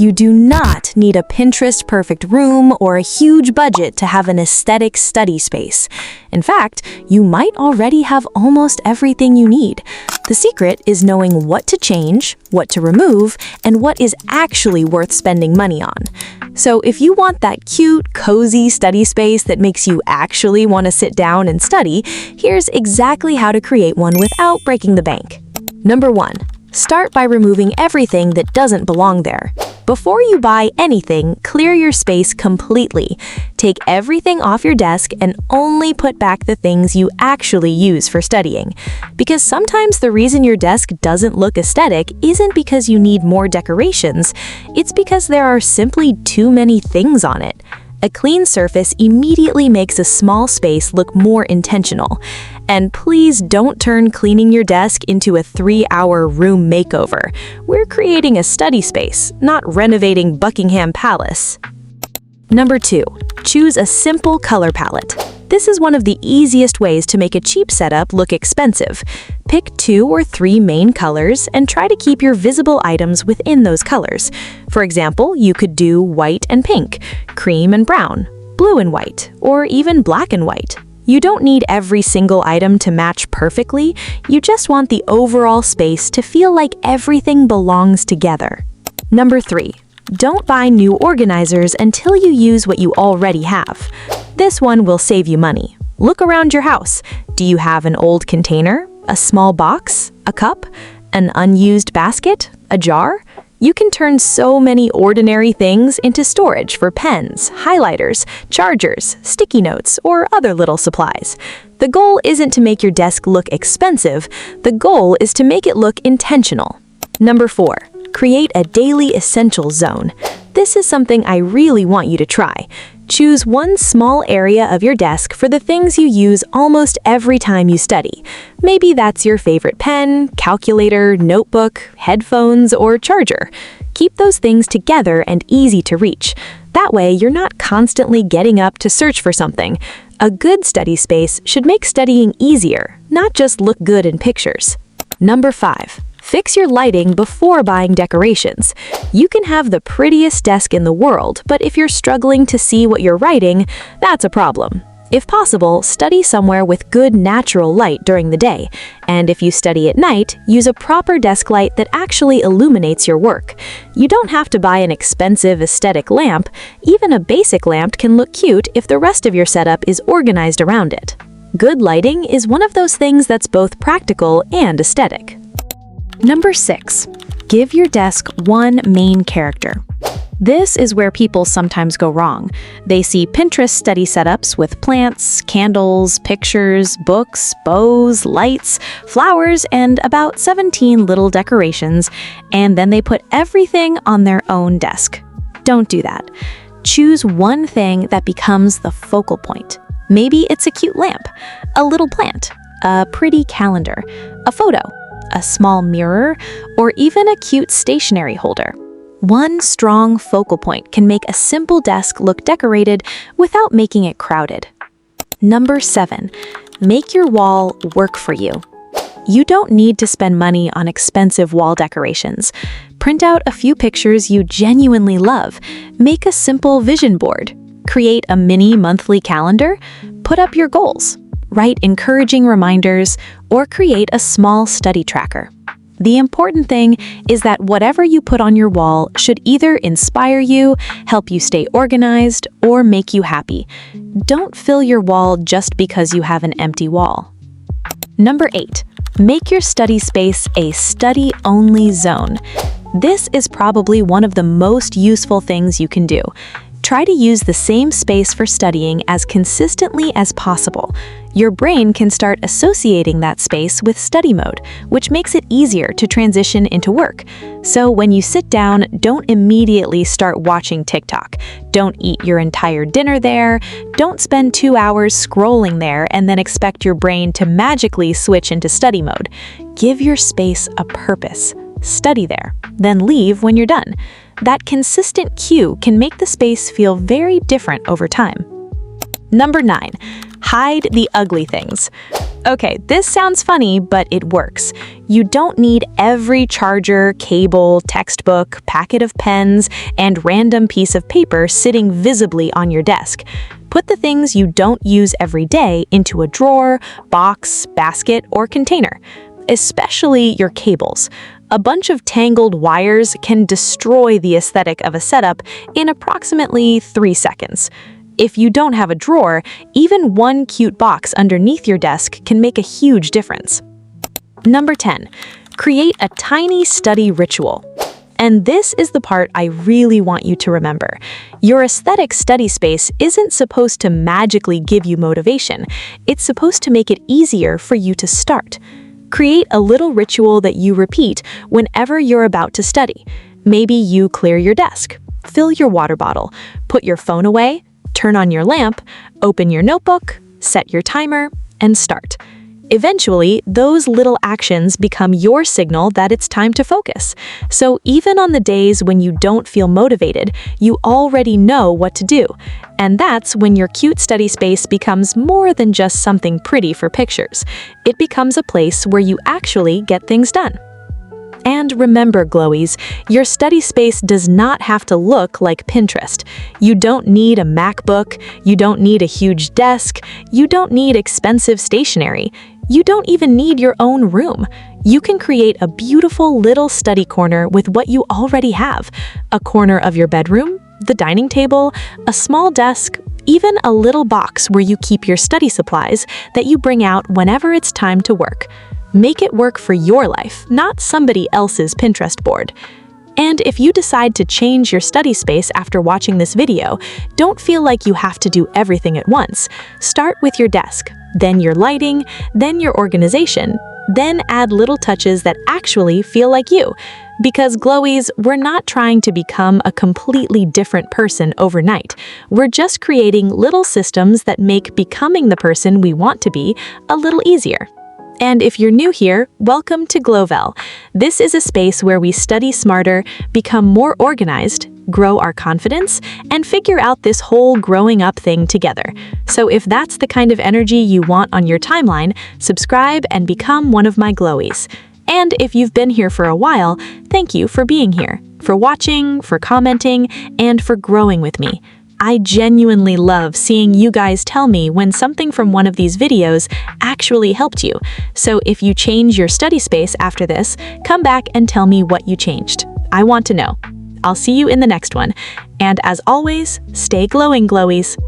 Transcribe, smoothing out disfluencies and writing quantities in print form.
You do not need a Pinterest-perfect room or a huge budget to have an aesthetic study space. In fact, you might already have almost everything you need. The secret is knowing what to change, what to remove, and what is actually worth spending money on. So if you want that cute, cozy study space that makes you actually want to sit down and study, here's exactly how to create one without breaking the bank. Number 1. Start by removing everything that doesn't belong there. Before you buy anything, clear your space completely. Take everything off your desk and only put back the things you actually use for studying. Because sometimes the reason your desk doesn't look aesthetic isn't because you need more decorations, it's because there are simply too many things on it. A clean surface immediately makes a small space look more intentional. And please don't turn cleaning your desk into a 3-hour room makeover. We're creating a study space, not renovating Buckingham Palace. Number 2. Choose a simple color palette. This is one of the easiest ways to make a cheap setup look expensive. Pick 2 or 3 main colors and try to keep your visible items within those colors. For example, you could do white and pink, cream and brown, blue and white, or even black and white. You don't need every single item to match perfectly, you just want the overall space to feel like everything belongs together. Number 3. Don't buy new organizers until you use what you already have. This one will save you money. Look around your house. Do you have an old container, a small box, a cup, an unused basket, a jar? You can turn so many ordinary things into storage for pens, highlighters, chargers, sticky notes, or other little supplies. The goal isn't to make your desk look expensive. The goal is to make it look intentional. Number 4. Create a daily essentials zone. This is something I really want you to try. Choose one small area of your desk for the things you use almost every time you study. Maybe that's your favorite pen, calculator, notebook, headphones, or charger. Keep those things together and easy to reach. That way, you're not constantly getting up to search for something. A good study space should make studying easier, not just look good in pictures. Number 5. Fix your lighting before buying decorations. You can have the prettiest desk in the world, but if you're struggling to see what you're writing, that's a problem. If possible, study somewhere with good natural light during the day. And if you study at night, use a proper desk light that actually illuminates your work. You don't have to buy an expensive aesthetic lamp. Even a basic lamp can look cute if the rest of your setup is organized around it. Good lighting is one of those things that's both practical and aesthetic. Number 6. Give your desk one main character. This is where people sometimes go wrong. They see Pinterest study setups with plants, candles, pictures, books, bows, lights, flowers, and about 17 little decorations, and then they put everything on their own desk. Don't do that. Choose one thing that becomes the focal point. Maybe it's a cute lamp, a little plant, a pretty calendar, a photo, a small mirror, or even a cute stationery holder. One strong focal point can make a simple desk look decorated without making it crowded. Number 7. Make your wall work for you. You don't need to spend money on expensive wall decorations. Print out a few pictures you genuinely love. Make a simple vision board. Create a mini monthly calendar. Put up your goals. Write encouraging reminders, or create a small study tracker. The important thing is that whatever you put on your wall should either inspire you, help you stay organized, or make you happy. Don't fill your wall just because you have an empty wall. Number 8. Make your study space a study-only zone. This is probably one of the most useful things you can do. Try to use the same space for studying as consistently as possible. Your brain can start associating that space with study mode, which makes it easier to transition into work. So when you sit down, don't immediately start watching TikTok. Don't eat your entire dinner there. Don't spend 2 hours scrolling there and then expect your brain to magically switch into study mode. Give your space a purpose. Study there, then leave when you're done. That consistent cue can make the space feel very different over time. Number 9. Hide the ugly things. Okay, this sounds funny, but it works. You don't need every charger, cable, textbook, packet of pens, and random piece of paper sitting visibly on your desk. Put the things you don't use every day into a drawer, box, basket, or container, especially your cables. A bunch of tangled wires can destroy the aesthetic of a setup in approximately 3 seconds. If you don't have a drawer, even one cute box underneath your desk can make a huge difference. Number 10, create a tiny study ritual. And this is the part I really want you to remember. Your aesthetic study space isn't supposed to magically give you motivation. It's supposed to make it easier for you to start. Create a little ritual that you repeat whenever you're about to study. Maybe you clear your desk, fill your water bottle, put your phone away, turn on your lamp, open your notebook, set your timer, and start. Eventually, those little actions become your signal that it's time to focus. So even on the days when you don't feel motivated, you already know what to do. And that's when your cute study space becomes more than just something pretty for pictures. It becomes a place where you actually get things done. And remember, Glowies, your study space does not have to look like Pinterest. You don't need a MacBook, you don't need a huge desk, you don't need expensive stationery. You don't even need your own room. You can create a beautiful little study corner with what you already have. A corner of your bedroom, the dining table, a small desk, even a little box where you keep your study supplies that you bring out whenever it's time to work. Make it work for your life, not somebody else's Pinterest board. And if you decide to change your study space after watching this video, don't feel like you have to do everything at once. Start with your desk, then your lighting, then your organization, then add little touches that actually feel like you. Because Glowies, we're not trying to become a completely different person overnight. We're just creating little systems that make becoming the person we want to be a little easier. And if you're new here, welcome to Glowvelle. This is a space where we study smarter, become more organized, grow our confidence, and figure out this whole growing up thing together. So if that's the kind of energy you want on your timeline, subscribe and become one of my Glowies. And if you've been here for a while, thank you for being here, for watching, for commenting, and for growing with me. I genuinely love seeing you guys tell me when something from one of these videos actually helped you. So if you change your study space after this, come back and tell me what you changed. I want to know. I'll see you in the next one. And as always, stay glowing, Glowies.